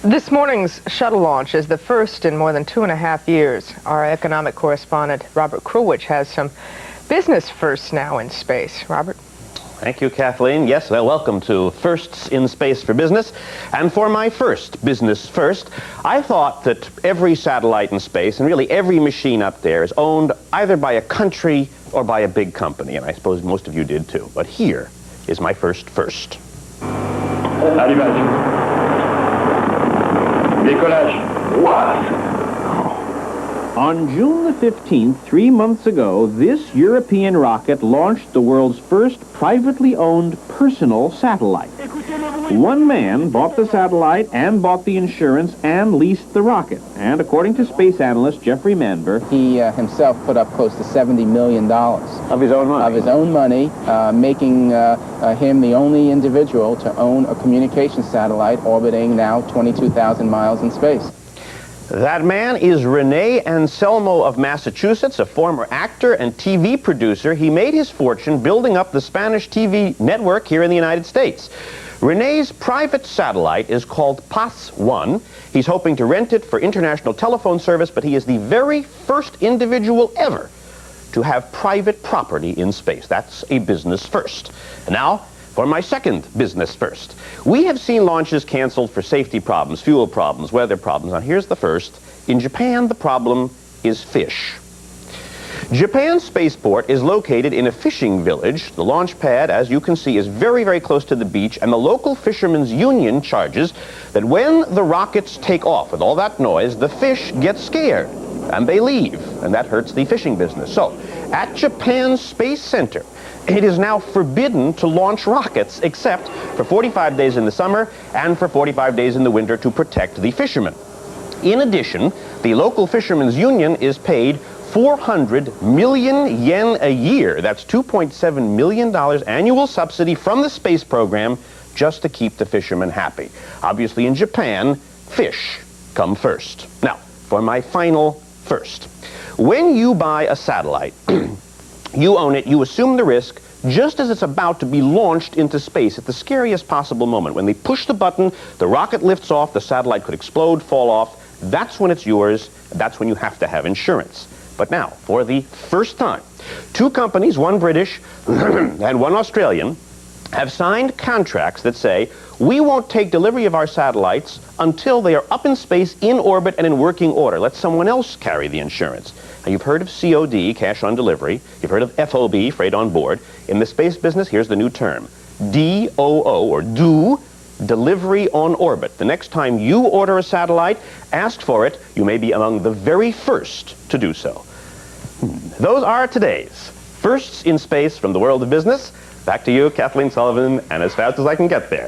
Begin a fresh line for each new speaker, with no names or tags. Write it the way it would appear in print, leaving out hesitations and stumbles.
This morning's shuttle launch is the first in more than 2.5 years. Our economic correspondent, Robert Krulwich, has some business firsts now in space. Robert?
Thank you, Kathleen. Yes, well, welcome to Firsts in Space for Business. And for my first business first, I thought that every satellite in space and really every machine up there is owned either by a country or by a big company. And I suppose most of you did too. But here is my first.
Allumage. Décollage. What?
On June the 15th, 3 months ago, this European rocket launched the world's first privately owned personal satellite. One man bought the satellite and bought the insurance and leased the rocket. And according to space analyst Jeffrey Manver,
he himself put up close to $70 million.
Of his own money?
Of his own money, making him the only individual to own a communication satellite orbiting now 22,000 miles in space.
That man is Rene Anselmo of Massachusetts, a former actor and TV producer. He made his fortune building up the Spanish TV network here in the United States. Rene's private satellite is called PAS-1. He's hoping to rent it for international telephone service, but he is the very first individual ever to have private property in space. That's a business first. And now, for my second business first. We have seen launches canceled for safety problems, fuel problems, weather problems. Now here's the first. In Japan, the problem is fish. Japan's spaceport is located in a fishing village. The launch pad, as you can see, is very, very close to the beach, and the local fishermen's union charges that when the rockets take off with all that noise, the fish get scared and they leave, and that hurts the fishing business. So, at Japan's Space Center, it is now forbidden to launch rockets except for 45 days in the summer and for 45 days in the winter to protect the fishermen. In addition, the local fishermen's union is paid 400 million yen a year. That's $2.7 million annual subsidy from the space program just to keep the fishermen happy. Obviously, in Japan, fish come first. Now, for my final first. When you buy a satellite, you own it, you assume the risk just as it's about to be launched into space at the scariest possible moment. When they push the button, the rocket lifts off, the satellite could explode, fall off. That's when it's yours. That's when you have to have insurance. But now, for the first time, two companies, one British and one Australian, have signed contracts that say, we won't take delivery of our satellites until they are up in space, in orbit, and in working order. Let someone else carry the insurance. Now, you've heard of COD, cash on delivery. You've heard of FOB, freight on board. In the space business, here's the new term. DOO, or DO, delivery on orbit. The next time you order a satellite, ask for it. You may be among the very first to do so. Those are today's firsts in space from the world of business. Back to you, Kathleen Sullivan, and as fast as I can get there.